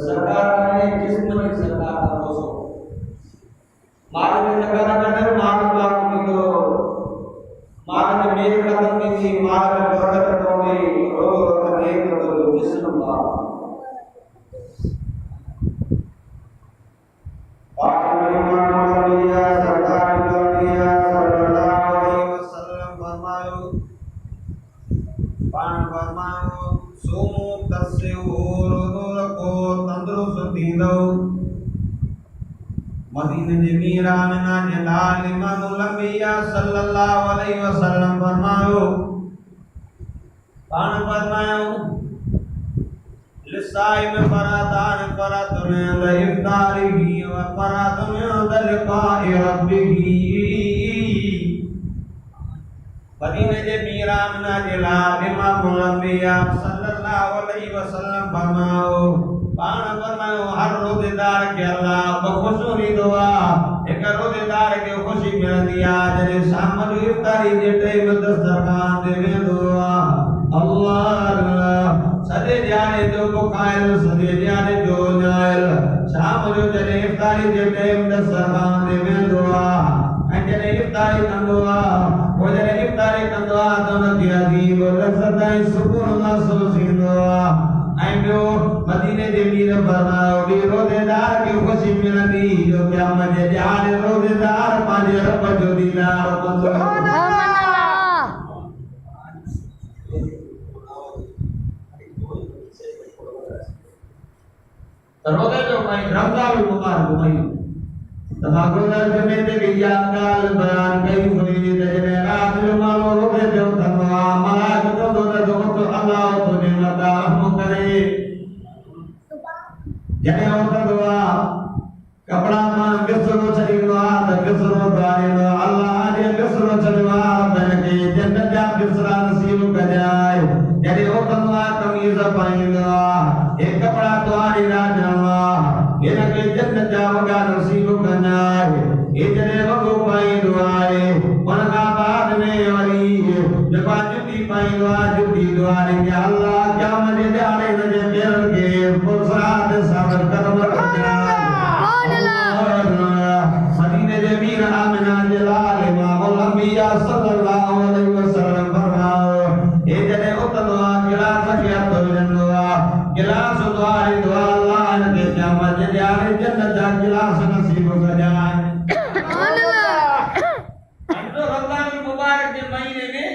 सरकार ने जिस सरकार का दोस्तों माल में मदीने जे मीर आमिना जे लाल इमामुल अंबिया सल्लल्लाहु अलैहि वसल्लम फरमायो पाण फरमायो लिसाइम फरादान फरातुन इफ्तारिही व फरातुन लिकाइ रब्बिही मदीने जे मीर आमिना जे लाल इमामुल अंबिया सल्लल्लाहु अलैहि वसल्लम फरमायो पाण फरमायो हर रोज़ेदार के अल्लाह बख़ुशो ॾींदो आहे हिक रोज़ेदार खे ख़ुशी मिलंदी आहे जॾहिं शाम जो इफ्तारी जे टाइम दस्तरखान ते वेंदो आहे अल्लाह अल्लाह सॼे ॾियारे जो बुखायल सॼे ॾियारे जो न्यायल शाम जो जॾहिं इफ्तारी जे टाइम दस्तरखान ते वेंदो आहे ऐं जॾहिं इफ्तारी कंदो आहे पोइ जॾहिं इफ्तारी कंदो आहे त हुनखे अजीब लज़त ऐं सुकून महसूस थींदो आहे ऐं ॿियो मदीने जे मीर फरमायो ॿी रोज़ेदार खे ख़ुशी मिलंदी जो क़यामत जे ॾियारे रोज़ेदार पंहिंजे रब जो दीदार कंदो रोज़े जो महीनो रमज़ान मुबारक महीनो तमागुलर जुमे ते भी याद ॻाल्हि बयान कई हुई त जॾहिं राति जो माण्हू रोज़े ते उथंदो आहे मलाइक चवंदो त जो अल्लाह तुंहिंजी मता रहम करे जॾहिं उथंदो आहे कपिड़ा मां बिस्तरो छॾींदो आहे त बिस्तरो धोआरींदो आहे अल्लाह जे बिस्तरो छॾियो आहे रब खे जन्नत जा बिस्तरा नसीब कजाए जॾहिं उथंदो आहे कमीज़ पाईंदो आहे हे कपिड़ा धोआरी राजणो आहे हिनखे जन्नत जा वॻा नसीब कजाए हे जॾहिं वॻो पाईंदो आहे उन खां बाद में वरी जेको जुती पाईंदो आहे जुती धोआरींदी आहे अल्लाह क़यामत जे ॾियारे हिनजे पेरनि खे फुरसात सां कदम कजाए मदीने जे मीर आमिना जे लाल इमामुल अंबिया सल्लल्लाहु अलैहि वसल्लम फरमायो हे जॾहिं उथंदो आहे गिलास खे हथ विझंदो आहे गिलास धोआरींदो आहे अल्लाह हिनखे क़यामत जे ॾियारे जन्नत जा गिलास नसीब कजाए रमज़ान मुबारक के महीने में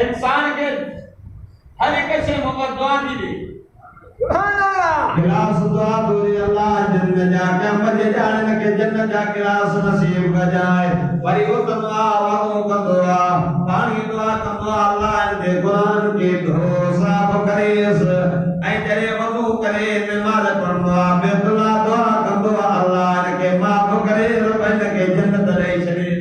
इंसान के हर एक से मोहब्बत दुआ दी दे सुभान अल्लाह गिलास दुआ दो अल्लाह जन्नत जा क़यामत जे ॾियारे के जन्नत जा गिलास नसीब कजाए वरी उथंदो आहे वॻो कंदो आहे पाणी दुआ कंदो आहे अल्लाह जे क़ुरान के धो साफ़ करेस ऐं जॾहिं वज़ू करे नमाज़ पढ़ंदो आहे बेतुल्ला दुआ कंदो आहे अल्लाह के माफ़ करे रब हिनखे जन्नत ॾेई छॾे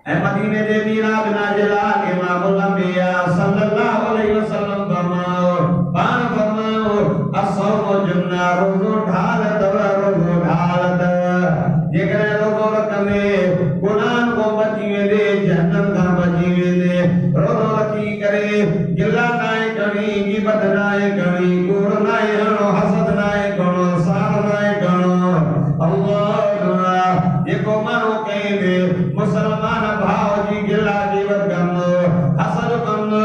ऐं मदीने जे मीर आमिना जे लाल इमामुल अंबिया सल्लल्लाहु अलैहि वसल्लम फरमायो पाण फरमायो असौम जुन्ना रोज़ो ढाल अथव रोज़ो ढाल अथव जेकॾहिं रोज़ो रखंदे गुनाहन खां बची वेंदे जहन्नम खां बची वेंदे रोज़ो रखी करे गिला नाहे करणी ग़ीबत नाहे करणी कूड़ नाहे हणो हसद नाहे करणो साड़ नाहे करणो अल्लाह जेको माण्हू कंहिं मुसलमान भाव जी गिला ग़ीबत कंदो हसद कंदो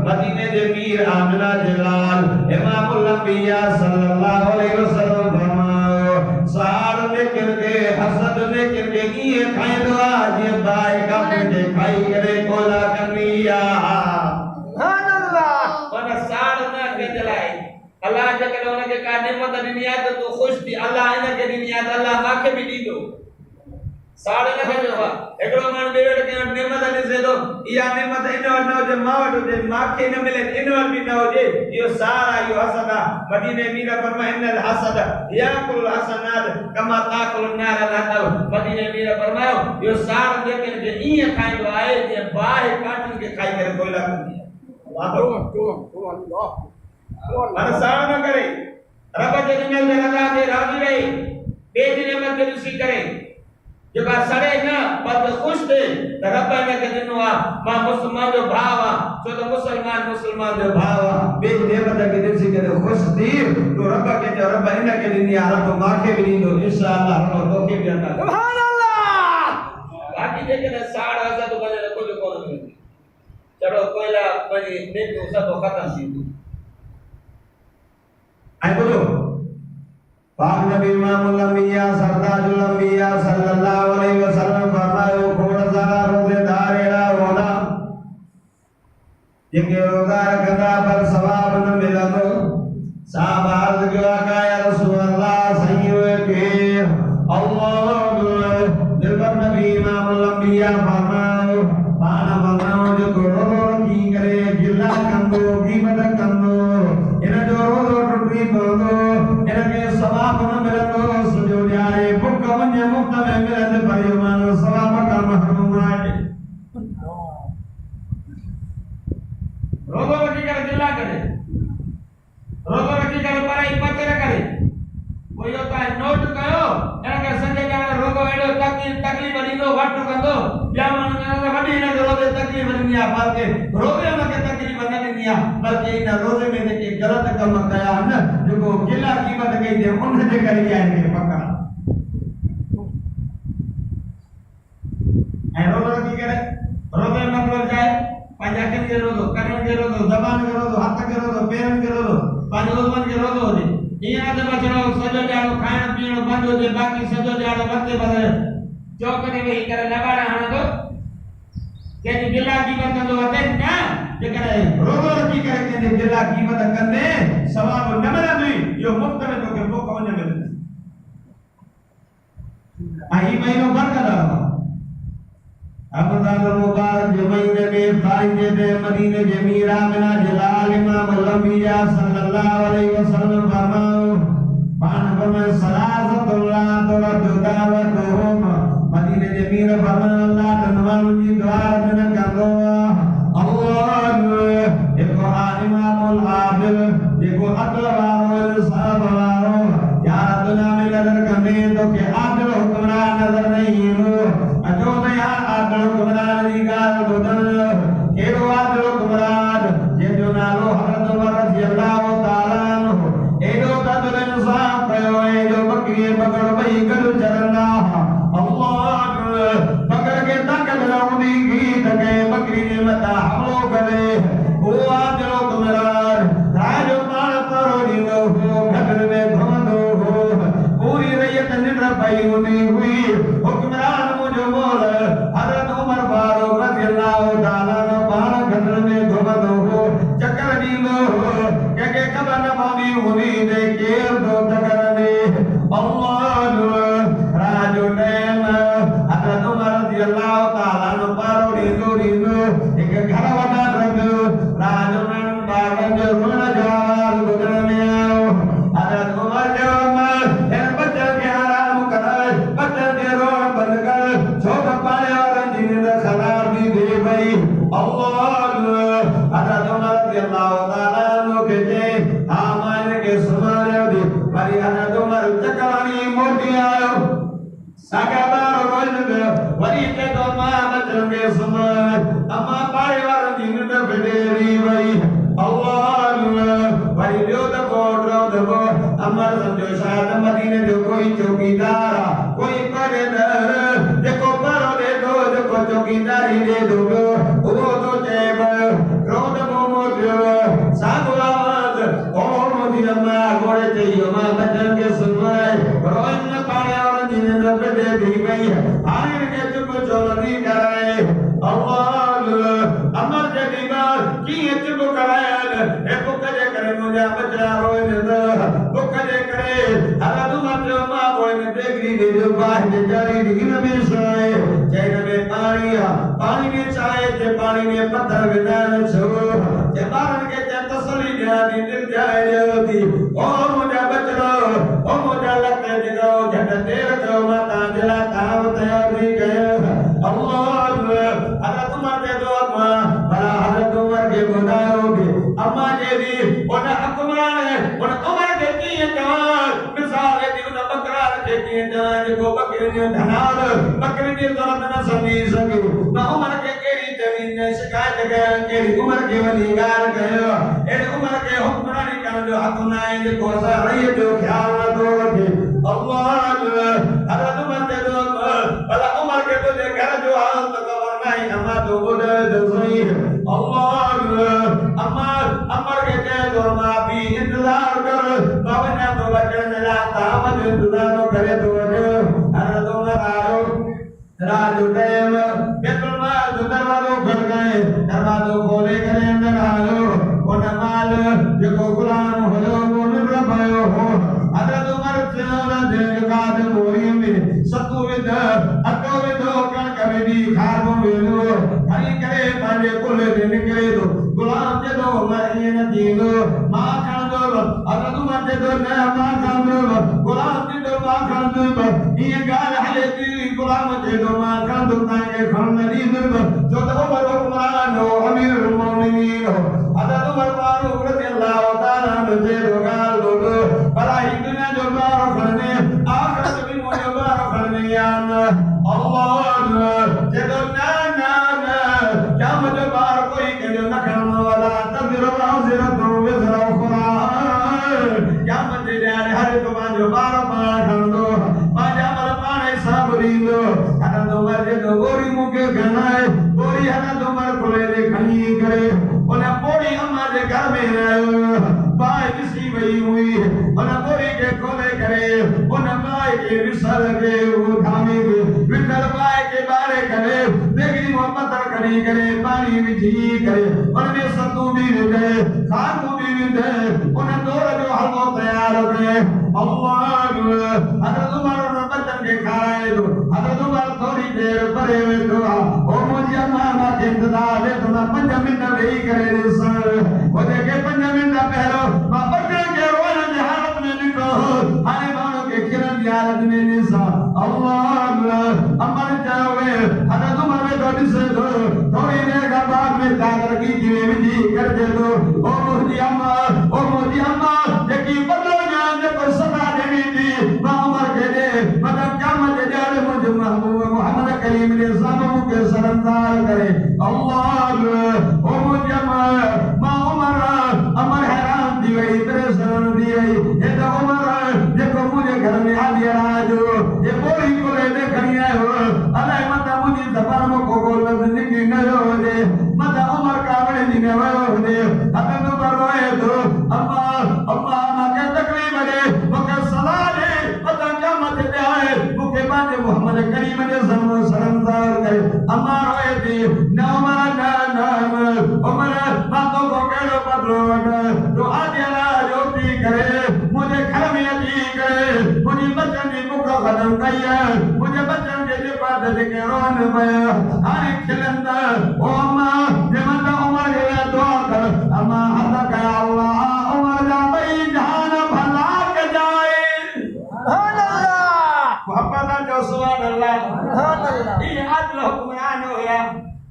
मदीने जे मीर आमिना जे लाल इमामुल अंबिया सल्लल्लाहु अलैहि वसल्लम फरमायो साड़ ने किरके हसद ने किरके ईअं खाईंदो आहे जीअं बाहि कापड़ खे खाई करे कोला कंदी आहे सुभान अल्लाह पर साड़ न कंदलाई अल्लाह जेकॾहिं हुनखे का नेमत ॾिनी आहे त तूं ख़ुशि थी अल्लाह हिनखे ॾिनी आहे त अल्लाह मूंखे बि ॾींदो साड़ न कंदो आहे हिकिड़ो माण्हू ॿिए वटि कंहिं वटि नेमत ॾिसे थो इहा नेमत इन वटि न हुजे मां वटि हुजे मूंखे न मिले इन वटि बि न हुजे इहो साड़ आहे इहो हसद आहे मदीने मीर फरमाए इन्नल हसद याकुल हसनात कमा ताकुल नार अल-हतब मदीने मीर फरमायो इहो साड़ जेकॾहिं खे ईअं खाईंदो आहे जीअं बाहि काठियुनि खे खाई करे कोयला कंदी आहे पर साड़ न करे रब जे ॾिनल ते रज़ा ते राज़ी रहे ॿिए जी नेमत खे ॾिसी करे जेका सड़े न पर ख़ुशि थिए त रब हिनखे ॾिनो आहे मां मुस्लमान जो भाउ आहे छो त मुस्लमान जो भाउ आहे ॿिए नेमत खे ॾिसी करे ख़ुशि थी तो रब खे चओ रब हिनखे ॾिनी आहे रब मूंखे बि ॾींदो इंशाअल्लाह रब तोखे बि अता सुभान अल्लाह बाक़ी जेकॾहिं साड़ हसद वञे त कुझु कोन मिलंदी चढ़ो कोयला वञी नेकियूं सभु ख़तमु थींदियूं ऐं ॿुधो पाक नबी इमामुल अंबिया सरताजुल अंबिया सल्लल्लाहु अलैहि वसल्लम फरमायो खोड़ सारा रोज़ेदार अहिड़ा हूंदा जेके रोज़ा रखंदा पर सवाब न मिलंदो साहब अर्ज़ कयो आका या रसूल अल्लाह सही हुए नबिया फरमाओ पान फरमाओ जो रोज़ो रखी करे गिला कंदो कीमत कंदो इन जो रोज़ो टुटी पवंदो इनके सवाब न मिलंदो सॼो ॾियारे बुक वञे मुफ़्त में मिलंदे पर इहो माण्हू सवाब खां महरूम आहे रोज़ो रखी करे गिला करे रोज़ो रखी करे पढ़ाई पते न करे कोई होता है नोट कयो इनके संजय ॼाणे रोज़ो एॾो तकलीफ़ ॾींदो वटि कंदो ॿिया माण्हू ॼाणे वॾी हिन रोज़े तकलीफ़ ॾिनी आहे बल्कि रोज़े हुनखे तकलीफ़ न ॾिनी आहे बल्कि इन रोज़े में जेके ग़लति कम कया आहिनि जेको गिला क़ीमत कई अथई उनजे करे इहा हिनखे पकड़ ऐं रोज़ो रखी करे रोज़े जो मतिलबु छा आहे पंहिंजे अखियुनि खे रोज़ो कननि खे रोज़ो ज़बान खे रोज़ो हथ खे रोज़ो पेरनि खे रोज़ो पंहिंजे उज़वनि खे रोज़ो हुजे ईअं न बचड़ो सॼो ॾियारो खाइण पीअण बंदि हुजे बाक़ी सॼो ॾियारो वक़्ते बदिले चौक ते वेही करे लबाड़ा हणंदो कंहिंजी गिला क़ीमत कंदो वधे न जेकॾहिं रोज़ो रखी करे कंहिंजी गिला क़ीमत कंदे सवाब न मिलंदुई इहो मुफ़्त में तोखे बुक वञे मिलंदी ऐं हीउ महीनो बरकत वारो रमज़ान मुबारक जे महीने में फाइदे दे मदीने जे मीरा मिना जलाल इमाम लंबिया सल्लल्लाहु अलैहि वसल्लम फरमाओ पान फरमाए सलासतुल्लाह तुरदु दावतुहुम मदीने जे मीर फरमाए अल्लाह तमाम जी दुआ में कंदो अल्लाह जेको इमामुल आदिल जेको अदल वारो इंसाफ वारो यार दुनिया में नजर कंदे तो के आदिल हुक्मरान नजर नहीं ईंदो अजो त यार आदिल हुक्मरान जी ॻाल्हि ॿुधण कहिड़ो आदिल हुक्मरान जंहिंजो नालो हज़रत उमर रज़ियल्लाहु ताला अन्हु एॾो त अदल इंसाफ कयो एॾो बकरी बकड़ ॿई गॾु चरंदा अल्लाह बकड़ खे ताक़त न हूंदी गीत के बकरी जे मथां हमलो करे उहो आदिल हुक्मरान राजो पाण परो ॾींदो हो गॾु में घुमंदो हो पूरी रैयत निंड पई हूंदी हुई हुक्मरान मुंहिंजो मोल हज़रत उमर फारूक रज़ियल्लाहु ताला अन्हु पाण गॾु में घुमंदो हो चकर ॾींदो हो कंहिंखे ख़बर न पवंदी हुई त केरु थो चकर ॾे अल्लाह राजो टाइम हज़रत उमर रज़ियल्लाहु ताला अन्हु पारो ॾींदो हिकु घर वॾा रंग राजो ॿारनि जो रुअण जो आवाज़ ॿुधण में आयो हज़रत उमर जो हिन बचनि खे आराम कराए बचनि खे रोअण बंदि कर छो त पाणे वारनि जी निंड ख़राब थी थिए पई अल्लाह हज़रत उमर रज़ियल्लाहु ताला अन्हु खे चई हा मां हिनखे सुम्हारियो थी वरी हज़रत उमर चकर हणी मोटी आयो साॻा ॿार रोज़ वरी चए थो मां बचनि खे सुम्हार अमां पाणे वारनि जी निंड फिटेरी वई अल्लाह वरी ॿियो दफ़ो दफ़ो अमर सम्झो शायदि मदीने जो कोई चौकीदार कोई पहरेदार जेको पहरो ॾे थो जेको चौकीदारी ॾे थो उहो थो चए पियो रोज़ मोमो थियो साॻियो आवाज़ ओ मुंहिंजी अम्मा घोड़े चई मां बचनि खे सुम्हाए रोज़ न पाणे वारनि जी निंड फिटे थी पई हाणे हिनखे चुप छो नथी कराए अल्लाह अमर जॾहिं ॿार कीअं चुप कराइनि हे बुख जे करे मुंहिंजा बचा रोइनि था बुख जे करे हज़रत उमर जो मां पोइ हिन देगिरी ॾिजो बाहि जे जारी हिन में छा आहे चए हिन में पाणी आहे पाणी में छा आहे चए पाणी में पथर विझाइण छो चए ॿारनि खे चए तसली ॾियां थी निर्जाए ॾियो थी ओ मुंहिंजा बचड़ो ओ मुंहिंजा लक जिगरो झट देर कयो मां तव्हांजे लाइ ताव तयार थी कयो अल्लाह हज़रत उमर चए थो अम्मा भला हज़रत उमर खे ॿुधायो थी अम्मा चए थी उन हुक्मरान उन उमर खे कीअं चवां मिसाल थी उन बकरार खे कीअं चवां जेको बकरियुनि जो धनार बकरियुनि जी ज़रूरत न सम्झी सघे न उमर खे कहिड़ी ज़मीन में शिकायत कयो कहिड़ी उमर खे वञी ॻाल्हि कयो अहिड़े उमर खे हुक्मरानी करण जो हक़ न आहे जेको असां रईअ जो ख़्यालु नथो रखे अल्लाह हज़रत उमर चए थो भला उमर खे तुंहिंजे घर जो हाल त ख़बर न आहे अम्मा तूं ॿुधाए त सही अल्लाह अमर के कहे तो मां भी इंतजार कर बाबा ने तो बचन ला ताम जो इंतजार करे तो हर तो आयो रात टाइम बेतुल माल जो दरवाजो खुल गए दरवाजो खोले करे अंदर आयो उन माल जो गुलाम हो वो निर पायो हो हजरत उमर चला दे काद मोरी में सतु विद अतो विद कण कवे दी खाद जे कुले दे निकले दो गुलाम जे दो मैं न दीनो मां खान दो हजरत उमर जे दो मैं मां खान दो गुलाम जे दो मां खान दो ये गाल हले दी गुलाम जे दो मां खान दो ताके खान नदी दो जो तो उमर हुक्मरान हो अमीरुल मोमिनीन हो हजरत उमर फारूक रज़ियल्लाहु ताला अन्हु जे दो गाल दो भला ही दुनिया जो बारो खने आखिरत भी मुझे बारो खने यान अल्लाह जे दो ना ना ना क्या मुझे बार कोई के जो न करने वाला तब रोज़ तो विज़रा खुरा क्या मुझे जाने हर तुम जो बार कर दो माजा मल पाने सब रींदो हर तुम जे दो गोरी मुके गनाए गोरी हर तुम खुले दे खनी करे उन्हें पोड़ी अम्मा जे घर में आयो बाई किसी वही हुई उन्हें गोरी के खोले करे उन्हें बाई के विसल के वो खामी के विठल बाई के बारे करे देखी मोहब्बत करी करे पानी विझी करे उनमें सत्तू भी विधे खाकू भी विधे उन्हें दौर जो हलवो तैयार करे अल्लाह हजरत उमर बच्चन के खाए दो हजरत उमर थोड़ी देर परे हुए दो ओ मुझे मामा के इंतजार है तुम 5 मिनट वेही करे सर वो देखे 5 मिनट पहलो मां बच्चन के रोने की हालत में निको हाने मानो के किरण की हालत में निसा अल्लाह अमर जावे हजरत उमर में थोड़ी से दो थोड़ी देर का बाद में जाकर की जीवे विधि कर दे दो ओ मुझे अम्मा देखी बदलो जान जे कोई सदा देनी थी मां उमर के दे मतलब क्या मत जाने मुझे महबूब मोहम्मद करीम ने सामू के सरंदार करे अल्लाह ओ मुझे मां उमर अमर हैरान थी वही तेरे शरण दी वही ये तो उमर देखो मुझे घर में आ लिया राजो ये बोरी को ले देखनी है हो अल्लाह मत मुझे दबार में को जिंदगी न हो दे मत उमर का बड़े दिन हो दे अतन पर रोए तो अम्मा के तकलीफ दे मुके सलाह दे पता क्या मत दे आए मुके बात मोहम्मद करीम ने जन्म सरंदार करे अम्मा रोए थी न उमर बातों को केड़ो बदलो तो आदिला जोती करे मुझे घर में अजी करे मुझे बच्चन की मुख खत्म कई मुझे बच्चन के बात के रोन पया आए खिलंदा ओ अम्मा जे मत उमर के दुआ कर अम्मा हद का अल्लाह उमर जा भाई जान भला के जाए सुभान अल्लाह मोहब्बत जो सुभान अल्लाह ये अदल हुक्मरान होया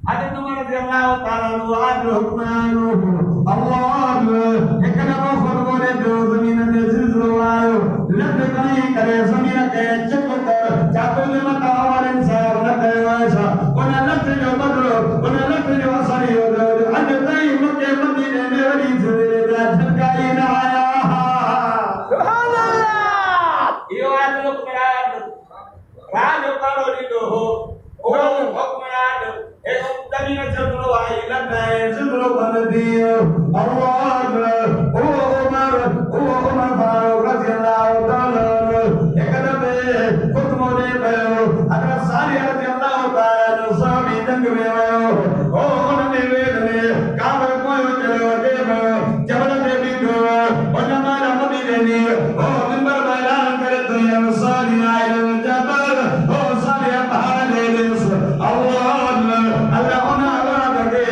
हजरत उमर रज़ियल्लाहु ताला अन्हु अदल हुक्मरान हो अल्लाह एक नबो फरमाने दो जमीन में जिल्जलो आयो लद कहीं करे जमीन के चुप कर चातो ने मत हमारे इंसान न करे ऐसा उन्हें लद जो बदलो उन्हें लद जो असरी हो दो अज तई मक्के मदीने में वली से झटकाई न आया सुभान अल्लाह यो अदल हुक्मरान राज करो दी दो हो ओ हुक्मरान एक जमीन जिल्जलो आई लद जिल्जलो बन दियो अल्लाह ओ उमर फारूक रज़ियल्लाहु ताला एक दफे हुक्म दे भयो हजरत साली रज़ियल्लाहु ताला सहाबी जंग में आयो ओ उन्होंने वेद में काबर कोई चलो दे भयो जबल दे भी दो और हमारा मदीने ने ओ मिंबर में ऐलान करे तो या साली आए जबल ओ साली पहाड़ ले ले अल्लाह अल्लाह उन्हें आवाज दे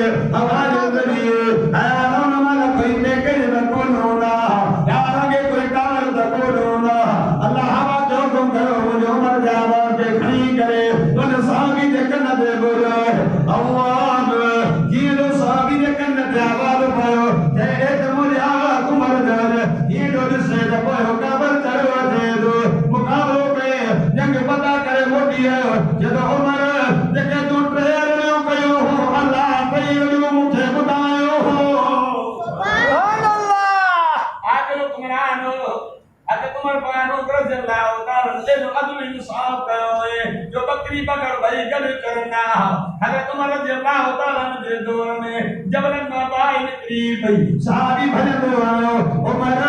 आवाज जरिए आया माला कोई लेके न कौन होना यार आगे कोई काल न कौन होना अल्लाह हवा जो तुम करो मुझे उमर जावा के खड़ी करे उन साहबी दे कन दे बोलो अल्लाह ये लो साहबी दे कन दे आवाज पायो जे एक मुझे आवा उमर जाने ये दो से जब हो काबर चढ़वा दे दो मुकाबलो पे जंग पता करे मोटी है जब उमर जके तू ट्रेर में कयो हो अल्लाह कयो मुझे बतायो हो सुभान अल्लाह आगे हुक्मरान हो अगर तुमर फारूक रज़ियल्लाहु ताला ने अदल इंसाफ कयो है जो बकरी पकड़ भाई गल करना अगर तुमर रज़ियल्लाहु ताला ने दौर में जबरन बाबाई निकली भाई साहबी भजन आयो उमर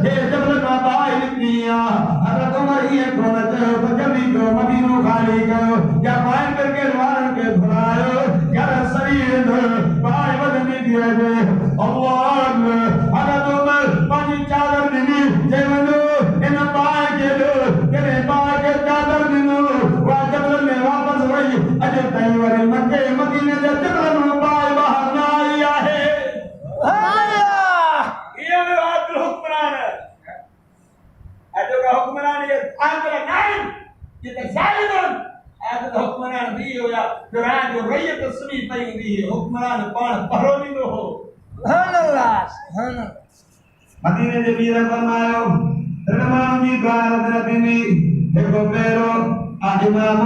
ये जबरन बाबाई निकलिया अगर तुमर ये कोन तो जमी को मदीनो खाली कयो क्या पाए करके वारन के भुलायो क्या शरीर पाए बदन दिया दे अल्लाह अगर तुमर पानी चादर दिनी जेवनो इन पाए के दो तेरे पाए के चादर दिनो वा जबल में वापस वही अजय तई वाले मक्के मदीने जे जबल में पाए बाहर ऐसे हुक्मरान भी हो या फिरान जो रैयत सभी पई दी हुक्मरान पाण परोली नो हो सुभान अल्लाह सुभान अल्लाह मदीने जे वीर फरमायो रमान जी द्वार नबी में देखो मेरो इमाम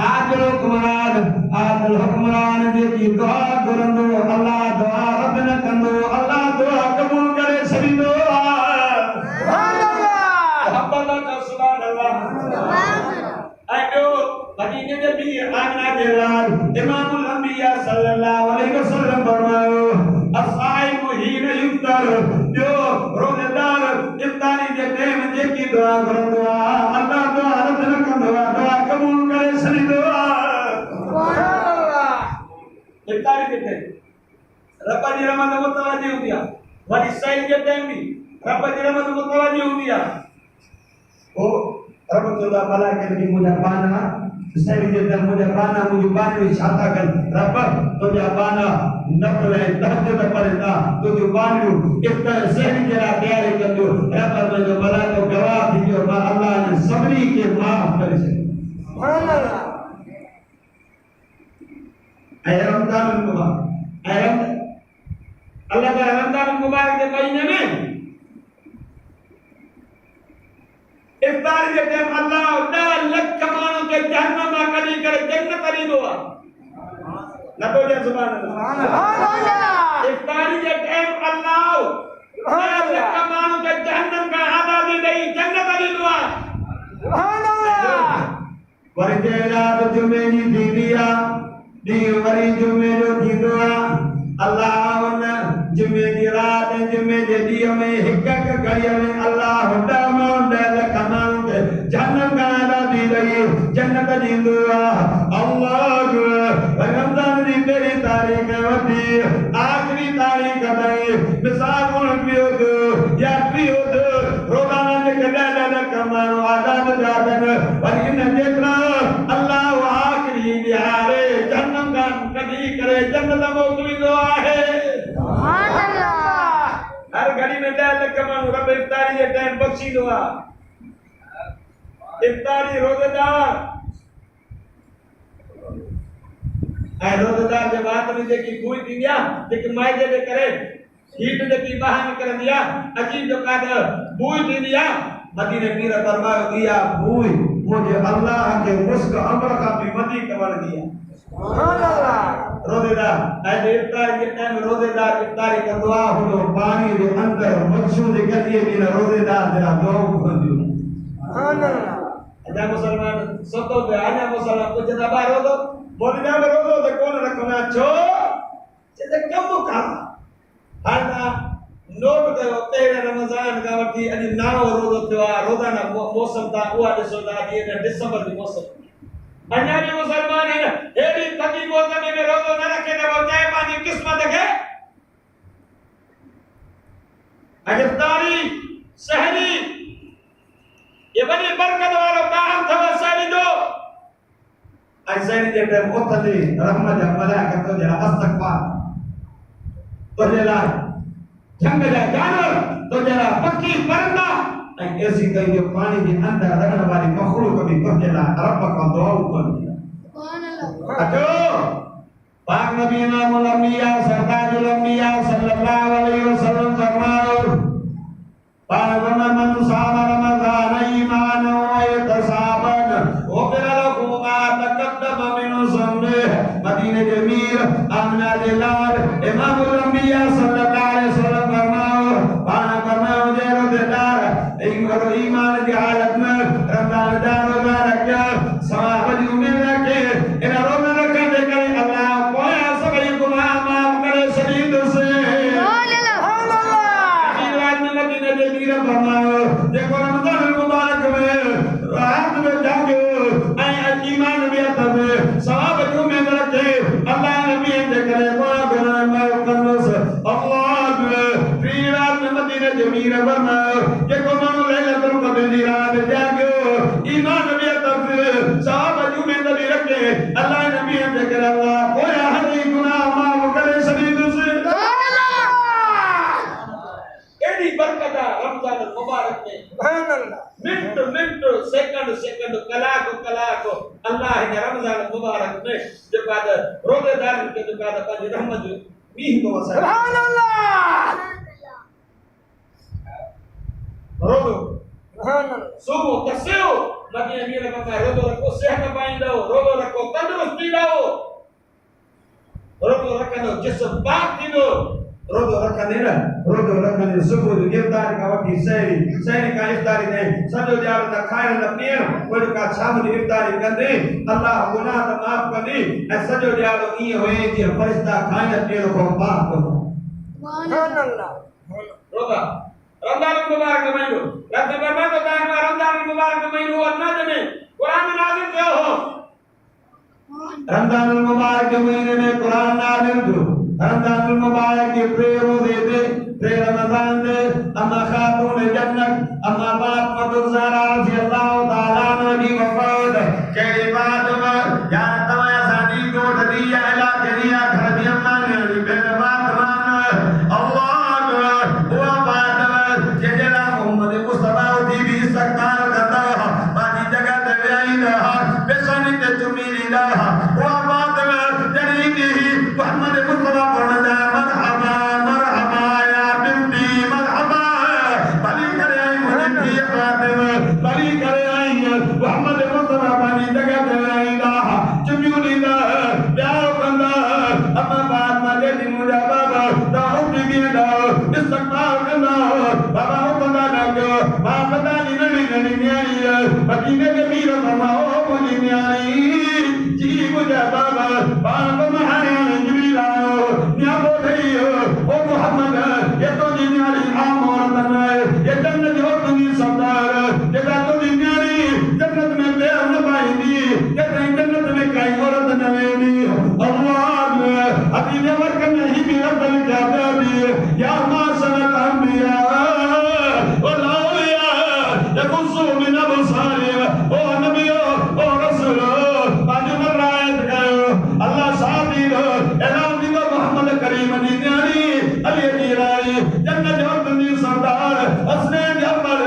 आदिल हुक्मरान जे की दुआ करंदो अल्लाह दुआ रब न कंदो अल्लाह दुआ कबूल करे सरीदो सुभान अल्लाह हब्बला का सुभान अल्लाह अयो मदीने जे वीर आमना जे लाल इमामुल अंबिया सल्लल्लाहु अलैहि वसल्लम फरमायो असाइमु हीन युफ्तर जो रोज़ेदार इफ्तारी जे टाइम जेकी दुआ करंदो अल्लाह दुआ रब न कंदो दुआ कबूल करे सरीदो सुभान अल्लाह इफ्तारी जे टाइम रब जी रहमत मुतवज्जी हुंदी आ वरी सही जे टाइम भी रब जी रहमत मुतवज्जी हुंदी आ ओ रब चोदा मलाइका की मुझे पाना सही जे टाइम मुझे पाना मुझे पानी छाता कर रब तुझे पाना नफल तहज्जुद पढ़ता तुझे पानी इफ्तार सही जरा तैयारी कर दो रब में जो मलाइका गवाह दियो मां अल्लाह ने सबरी के माफ करे सुभान अल्लाह रमजान मुबारक अल्लाह का रमजान मुबारक के महीने में इफ्तार के टाइम अल्लाह 10 लाख मानों के जहन्नम में कली करे जन्नत करी दो न तो जे सुभान अल्लाह इफ्तार के टाइम अल्लाह 10 लाख मानों के जहन्नम का आजादी दई जन्नत करी दो सुभान अल्लाह वरजे रात जुमे जी दीदिया दी वरी जुमे जो दीदो अल्लाह उन जुमे की रात जुमे जे दी में हिक घड़ी में अल्लाह जन्नत का आजादी दई जन्नत दींदो अल्लाह रमजान दी तेरी तारीख वधी आखिरी तारीख दई मिसाल कोन पियो दो या पियो दो रोजाना जे कदा कमानो आजाद जादन पर इन देखना अल्लाह आखिरी दिहाड़े जन्नत का कदी करे जन्नत मोकली दो आहे सुभान अल्लाह हर घड़ी में 10 लाख कमानो रब इफ्तारी जे टाइम बख्शी दो इफ्तारी रोजेदार रोजेदार जे बात में जेकी भूल थी दिया जेकी मायदे दे करे हीट जेकी बहान कर दिया अजीब जो काद भूल थी दिया मदीने पीर फरमायो दिया भूल मुझे अल्लाह के मुस्क अमर का भी मदी कवर दिया सुभान अल्लाह रोजेदार ऐसे इफ्तार के टाइम रोजेदार इफ्तारी का दुआ हो पानी के अंदर मखसूद के लिए भी रोजेदार जरा दुआ कर दियो सुभान अल्लाह अजा मुसलमान सतो दे आजा मुसलमान कुछ ना बारो तो बोलना में रोजो तो कौन रखना छो जे कम का हाना नोट कयो तेरे रमजान का वठी अॼु नाओ रोजो थियो आहे रोज़ाना मौसम था उहा ॾिसो था अॼु दिसंबर जी मौसम अञा बि मुसलमान आहिनि अहिड़ी थकी मौसम में रोजो न रखे त वो चाहे पंहिंजी क़िस्मत खे इफ्तारी सहरी ये बड़ी बरकत वालो काम था सहरी जो सहरी जे टाइम उथंदी रहमत जा मलाइका तो जरा इस्तगफार तो जरा जंग जा जानवर तो जरा पक्षी परिंदा ऐसी कई जो पानी के अंदर रहने वाली मखलूक भी तो जरा रब का दुआ करती है सुभान अल्लाह अचो पाक नबी इमामुल अंबिया सरताजुल अंबिया सल्लल्लाहु अलैहि वसल्लम फरमाओ पावन मन साम रमजान ईमान व इतसाबन वफिर लहु मा तकद्दम मिन ज़म्बे मदीने के मीर आमना के लाल इमामुल अंबिया सल्लल्लाहु अलैहि वसल्लम फरमाओ पाना फरमाओ जे रोजेदार ईमान की हालत में रमजान का रोजा रखा सवाब जी उम्मीद रखे इन रोजा रखने दे करे अल्लाह कोई सभी गुनाह माफ करे शरीद से सुभान अल्लाह ईमान में मदीने के मीर फरमाओ देखो रमजान मुबारक में रात में जागो ऐ ईमान में तब सवाब जी उम्मीद रखे अल्लाह नबी दे करे कोई गुनाह माफ करनो से अल्लाह फ्री रात में मदीने के मीर फरमाओ देखो मानो लैलतुल कद्र दी रात जागो ईमान में तब सवाब जी उम्मीद रखे अल्लाह नबी दे करे अल्लाह कोई हदी गुनाह माफ करे शरीद से सुभान अल्लाह एडी बरकत रमजान मुबारक में सुभान अल्लाह मिनट मिनट सेकंड सेकंड कलाको अल्लाह ने रमजान मुबारक में जो बाद रोजेदार के जो बाद पंहिंजी रहमत जो मींह तो वसाए सुभान अल्लाह रोजो सुभान अल्लाह सुबह तस्यो मदीने मीर बाबा रोजो रखो सेहत पाइंदो रोजो रखो तंदुरुस्ती लाओ रोजो रखंदो जिस्म पाक थींदो रोजो रखंदे सुबह जो इफ्तार का वठी सहरी का इफ्तारी ने सजो ॾियारो त खाइण न पीअण वरी का शाम जी इफ्तारी कंदे अल्लाह गुनाह त माफ़ कंदी ऐं सजो ॾियारो ईअं हुए जीअं फरिश्ता खाइण पीअण खां पाक कंदो सुभान अल्लाह रोज़ा रमजान मुबारक महीनो रब फरमातो है रमजान मुबारक महीनो अल्लाह ने कुरान नाज़िल किया हो रमजान मुबारक के महीने में कुरान नाज़िल हुआ रमजान मुबारक के रोजे थे रमजान दे अम्मा खातून जन्नत अम्मा फातिमा ज़हरा रज़ी अल्लाह ताला अन्हा की वफात केड़ी बात में या तमा साडी कोट दी अला करिया घर दी अम्मा ने बेन फातिमा अल्लाह हुआ बात जे जरा मोहम्मद मुस्तफा दी भी सरकार करता बाकी जगह ते आई रहा बेसनी ते चुमी दा हुआ बात जड़ी दी मोहम्मद मुस्तफा पढ़ जा मरहबा मरहबा या बिंती मरहबा भली करे आई मुझे की बात भली करे आई मोहम्मद मुस्तफा बाकी जगह ते आई रहा चुमी दा प्यार कंदा अम्मा बात माजे दी मुझे बाबा दा उठी भी दा इस्तकबाल कंदा बाबा कंदा लगे बाबा दा नडी नडी न्याई मदीने के मीर फरमाओ मुझे न्याई जी मुझे बाबा बाबा महाराज जिब्रील आओ न्या बोलियो ओ मोहम्मद ये तो न्यारी आमोरत है ये जन्नत हो तुनी सरदार ये तो न्यारी जन्नत में बेर न पाईंदी ये जन्नत में काई औरत न वेंदी अल्लाह अभी ने वर्क नहीं भी रब्बल जाबी या माशल अंबिया ओ लाउलिया यकुसु मिन अबसारि ओ नबियो ओ रसूल पानी मरायत करो अल्लाह शादी दो ऐलान दो मोहम्मद करीम दी न्यारी अली दी रानी जन्नत और तुनी सरदार हसने जबर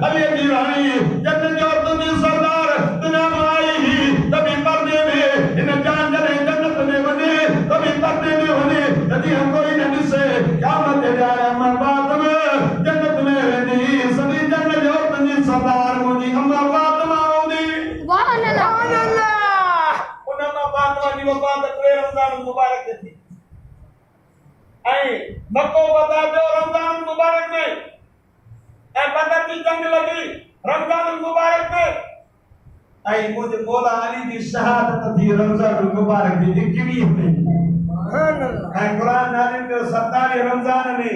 अली दी रानी जन्नत और तुनी सरदार दुनिया में आई ही तभी पर्दे में इन जान जरे जन्नत में बने तभी पर्दे में होने यदि हम कोई नहीं से क्या मत जाए अमर बात में जन्नत में रहनी सभी जन्नत और तुनी सरदार मुझे अमर बात माऊंगी सुभान अल्लाह उन्नमा फातिमा जी वफात करे रमजान मुबारक थी आई मक्को बता दो रमजान मुबारक में ए बदर की जंग लगी रमजान मुबारक में आई मुझे मौला अली की शहादत थी रमजान मुबारक की 21 में सुभान अल्लाह ऐ कुरान नाज़िल जो 27 रमजान में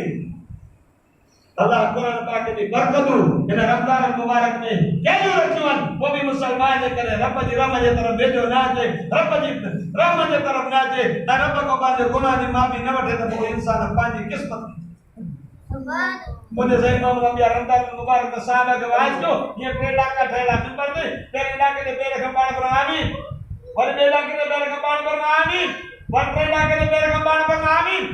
अल्लाह कुरान पाक की बरकतू इन रमजान मुबारक में केजो रखवन वो भी मुसलमान जे करे रब जी रहमत जे तरफ भेजो ना जे रब जी रहमत जे तरफ ना जे रब को पांजे गुनाह जी माफी न वठे तो वो इंसान पांजी किस्मत सुभान मुझे सही मामला में रमजान मुबारक में साहब के वाज जो ये पेड़ा का ठेला नंबर में तेरे इलाके के पेड़ खंबाण पर आमीन और इलाके के पेड़ खंबाण पर आमीन और इलाके के पेड़ खंबाण पर आमीन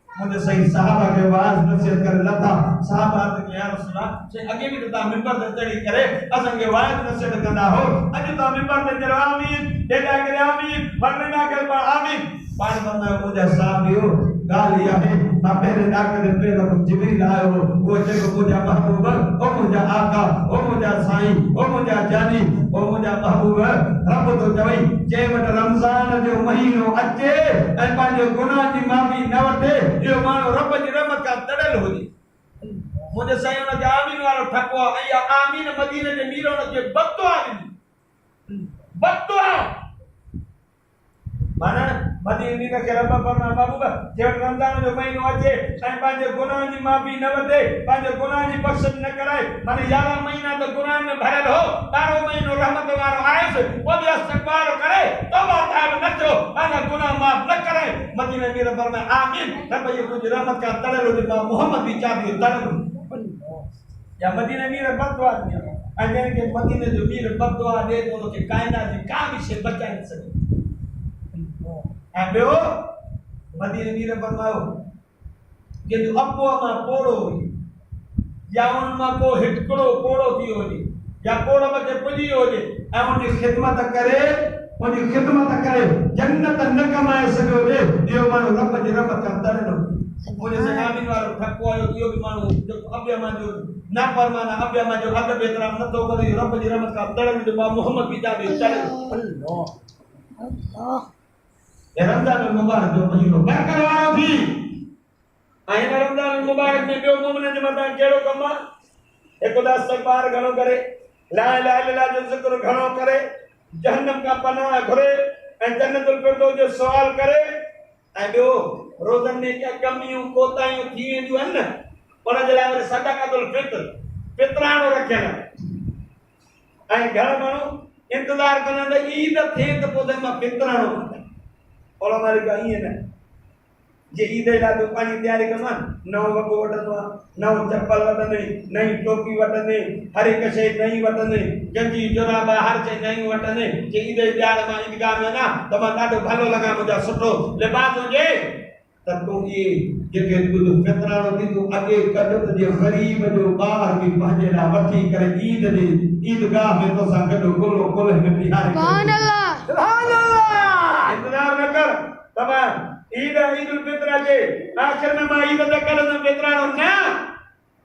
मुझे सही साहबा के वाज नसीहत करे लता साहबा के या रसूल से अगे भी ता मिंबर ते चढ़ी करे असन के वाज नसीहत कंदा हो अज ता मिंबर ते चढ़ आमीन तेरा के आमीन वरना के पर आमीन पान बंदा मुझे साहबियो गाली है ता पहले डॉक्टर दे पेर को जिब्रील आयो वो जेको मुझे महबूब ओ मुझे आका ओ मुझे साईं ओ मुझे जानी ओ मुझे महबूब रब तो चवई जे वट रमजान जो महीनो अचे ऐ पांजो गुनाह जी माफी न वठे यो मानो रब जी रहमत का तड़ल होजी मुझे साईं उन के आमीन वालो ठको ऐ आमीन मदीने जे मीरो न के बददुआ दी बददुआ माना मदीने के रब फरमा बाबू जे रमजान जो महीनो अचे ऐं पांजे गुनाह जी माफी न वठे पांजे गुनाह जी बख्शिश न कराए माने 11 महीना तो गुनाह में भरल हो 12 महीनो रहमत वारो आयस वो भी इस्तगफार करे तौबा ताब न करो माना गुनाह माफ न करे मदीने में रब फरमा आमीन रब ये तुझे रहमत का तड़ल हो जा मोहम्मद भी चाबी तड़ल या मदीने में बददुआ दिया अने के मदीने जो मीर बददुआ दे तो के कायनात जी का भी से बचाए न सके ॿियो मदीने मीर फरमायो कि जो अपोह मां पोड़ो हुई या उन मां को हिकिड़ो पोड़ो थी हुजे या कोड़म के पुजी होजे ऐं उनजी खिदमत करे जन्नत न कमाए सघियो हुजे इहो माण्हू रब जी रहमत खां तड़नो मुंहिंजे सगामी वारो ठको आयो इहो बि माण्हू जेको अबियमा जो नाफरमाना अबियमा जो अदब एतिराम नथो करे इहो रब जी रहमत खां तड़न जो मोहम्मद बीजा बि चढ़े अल्लाह रमज़ान मुबारक जो महीनो बरकत वारो थी ऐं रमज़ान मुबारक में ॿियो मोमिन जे मथां कहिड़ो कमु आहे हिकु त इस्तग़फ़ार घणो करे ला इलाहा इल्लल्लाह जो ज़िक्र घणो करे जहन्नम का पनाह घुरे ऐं जन्नतुल फिरदौस जो सवाल करे ऐं ॿियो रोज़नि में क्या कमियूं कोताहियूं थी वेंदियूं आहिनि न उन जे लाइ वरी सदक़तुल फित्र फितराणो रखियल ऐं घणा माण्हू इंतज़ार कंदा त ईद थिए त पोइ मां फितराणो कंदा ओला मारी का ईअं न जे ईद लाइ तूं पंहिंजी तयारी कंदो आहे नओं वॻो वठंदो आहे नओं चप्पल वठंदे नई टोपी वठंदे हर हिकु शइ नई वठंदे गंजी जुराबा हर शइ नयूं वठंदे जे ईद जी ॾियार मां ईदगाह में वञा त मां ॾाढो भलो लॻां मुंहिंजा सुठो लिबास हुजे त तूं इहे जेके तुंहिंजो फितराणो थी तूं अॻे कढ त जे ग़रीब जो ॿार बि पंहिंजे लाइ वठी करे ईद जी ईदगाह में तोसां गॾु गोलो गोले में बिहारे इंतज़ार न कर तमाम ईद ईदुल फित्र जे आखिर में मां ईद त कढंदुमि फितराणो न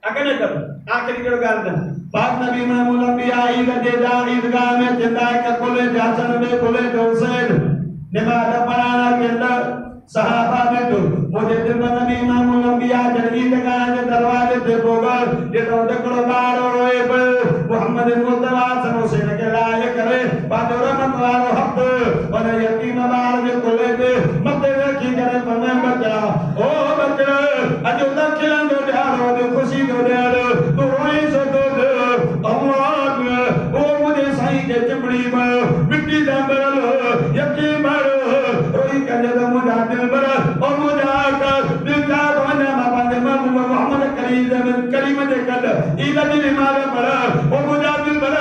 अगने कर आखिरी कहिड़ो ॻाल्हि न पाक नबी इमामुल अंबिया ईद जे ईदगाह में जिंदा के खुले जासन में खुले हुसैन नमाज पढ़ाना के अंदर सहाबा में तो मुझे दिल में नबी इमामुल अंबिया जे ईदगाह जे दरवाजे ते बोगर जे तो दकड़ो बार रोए पे मोहम्मद मुस्तफा सनो से के लाए करे बादो रहमत वालो हक और यतीम बार जे खुले पे मते रखी करे पने बचा ओ बचा अजो दखिलन दो ध्यानो दे खुशी दो ध्यानो तो रोई सो दो अल्लाह ओ मुझे सही के चिमड़ी में मिट्टी दा बरल यतीम बार रोई करे तो मुझा दिल बर ओ मुझा का दिल का बने बाबा मोहम्मद करीम दे कद ईद दी नमाज पढ़ ओ मुझा दिल बर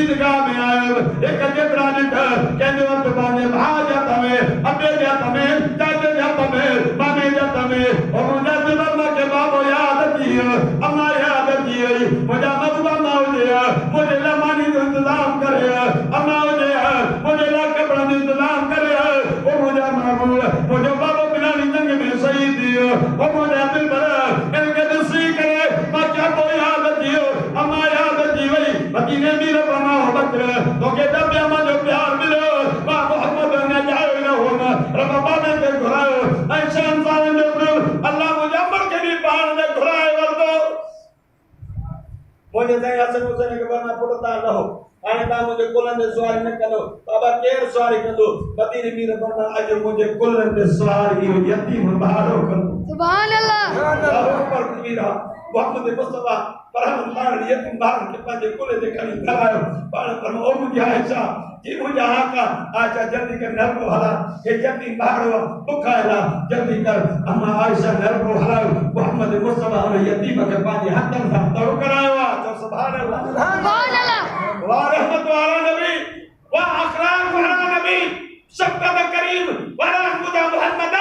ईदगाह में आयो एक जेतरा ने कहंदो वक्त बाने भाजा तमे अबे जा तमे चाचे जा तमे मामे जा तमे ओ मुझा दिल बर के बाबो याद कियो अम्मा याद कियो मुझा मधुबा माउजे मुझे लमानी जो इंतजाम करे अम्मा मुझे ला कपड़ा जो इंतजाम करे ओ मुझा मामूल मुझे बाबो बिलानी जंग में शहीद दियो ओ मुझा दिल बर इनके दसी करे मां क्या को याद कियो अम्मा याद की वई मदीने में रबना बकर तो के दबे अम्मा जो प्यार मिलो मां मोहम्मद ने जाए न हो रब बाबे के घुरायो ऐसा इंसान जो अल्लाह मुझे अमर के भी पार ने घुराए वर दो मुझे दे हसन हुसैन के बना पुटता रहो आने ता मुझे कुलन दे सवारी न करो बाबा केर सवारी कंदो मदीने में रबना अज मुझे कुलन दे सवारी यतीम बारो कंदो सुभान अल्लाह पर कबीरा मोहम्मद मुस्तफा परम पाण यतीम बार के पाजे कुले दे खणी करायो पाण पर ओ मुझे आयशा जी मुझे आका आजा जल्दी कर नर को हला ये यतीम बारो बुखाला जल्दी कर अम्मा आयशा नर को हला मोहम्मद मुस्तफा और यतीम के पाजे हथन सा तड़ करायो तो सुभान अल्लाह वा रहमत वाला नबी वा अखलाक वाला नबी शफकत करीम वाला मुझे मोहम्मद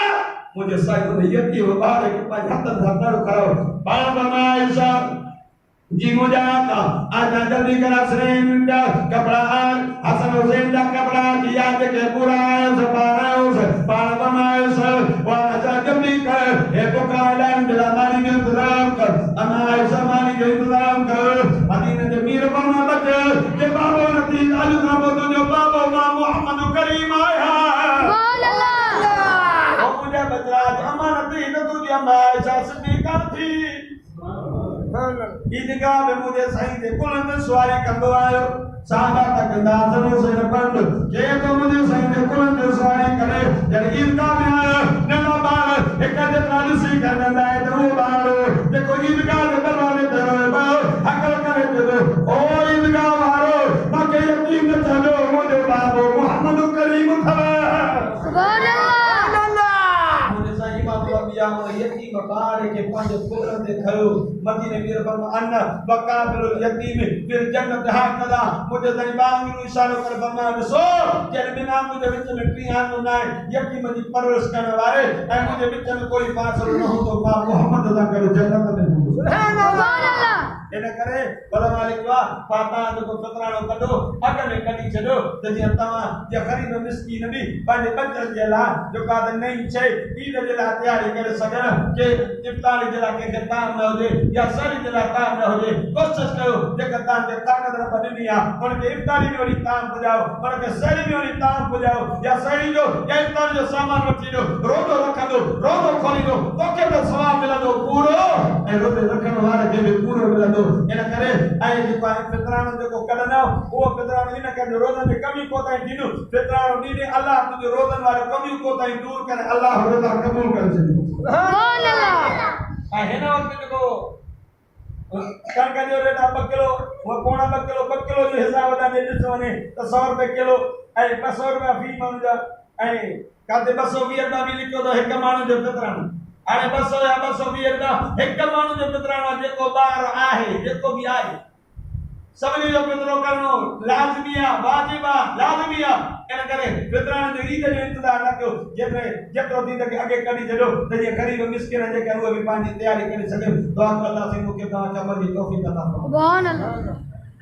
मुझे साहिब ने यतीम बार के पाजे हथन सा तड़ करायो पाण आयशा जी मुझे आका आजा जल्दी कर हसनैन का कपड़ा हसन हुसैन का कपड़ा किया के पूरा सपारायो से पार बनाए से आजा जल्दी कर ए तो कालान दिला मारी के इंतजाम कर अनाए समानी के इंतजाम कर मदीने के मीर बना बचे के बाबो नती आलू का तो जो बाबो मां मोहम्मद करीम आया सुभान अल्लाह ओ मुझे बचा अमानत ही तो तुझे आयशा सिद्दीका थी ईदगाह में मुझे सही दे कुलन दे सवारी कंदो आयो साहबा तक दासनो से बंद के तो मुझे सही दे कुलन दे सवारी करे जब ईदगाह में आया नवा बार एक दे तालसी करना है तो वो बार देखो ईदगाह के दरवाजे पे रोए बा हकल करे तो ओ ईदगाह वारो मके यकीन न चलो मुझे बाबू मोहम्मद करीम था सुभान अल्लाह मुझे सही बात अबिया यतीम बार के पांच कुलन दे खयो मदीने में रबना अन्न बकाबिल यतीम फिर जन्नत हाकदा मुझे सही बांग नु इशारो कर बना सो के बिना मुझे विच में पियान ना यतीम जी परवरिश करने वाले ए मुझे विच में कोई फासलो न हो तो मां मोहम्मद दा कर जन्नत में सुभान अल्लाह इन करे भला मालिक वा पाता जो फितराणो कढो अग में कढी छॾो त जीअं तव्हां जे ग़रीब मिस्कीन बि पंहिंजे बचनि जे लाइ जेका त नई शइ ईद जे लाइ तयारी करे सघनि के इफ्तारी जे लाइ कंहिंखे ताम न हुजे या सरी जे लाइ ताम न हुजे कोशिशि कयो जेका तव्हांखे ताक़त रब ॾिनी आहे हुनखे इफ्तारी में वरी ताम पुॼाओ हुनखे सरी में वरी ताम पुॼाओ या सरी जो या इफ्तारी जो सामान वठी ॾियो रोज़ो रखंदो रोज़ो खोलींदो तोखे बि सवाबु मिलंदो पूरो ऐं रोज़े रखण वारे खे बि पूरो मिलंदो इन करे ऐं जेको आहे फितराणो जेको कढंदा उहो फितराणो इन करे रोज़नि में कमियूं कोताहियूं थींदियूं फितराणो ॾींदे अलाह तुंहिंजो रोज़नि वारियूं कमियूं कोताहियूं दूर करे अलाह रोज़ा क़बूल करे छॾियो सुभान अल्लाह ऐं हिन वक़्तु जेको कणिक जो रेट आहे 2 किलो उहो पौणा 2 किलो जो हिसाब सां ॾिसो वञे त 100 रुपए किलो ऐं 200 रुपया फी माण्हू जा ऐं काथे 220 रुपया बि लिखियो अथव हिकु माण्हू जो फितराणो हाणे 200 या 220 रुपया हिकु माण्हू जो फितराणो जेको ॿार आहे जेको बि आहे सभिनी जो फितरो करणो लाज़मी आहे वाजिब आहे लाज़मी आहे इन करे फितराणे जो ईद जो इंतज़ार न कयो जेतिरो थी सघे अॻे कढी छॾियो त जीअं ग़रीब मिस्किन जेके उहे बि पंहिंजी तयारी करे सघनि दुआ कयो अल्लाह से मूंखे तव्हां क़बूल जी तौफ़ीक़ अता फरमाए सुभान अल्लाह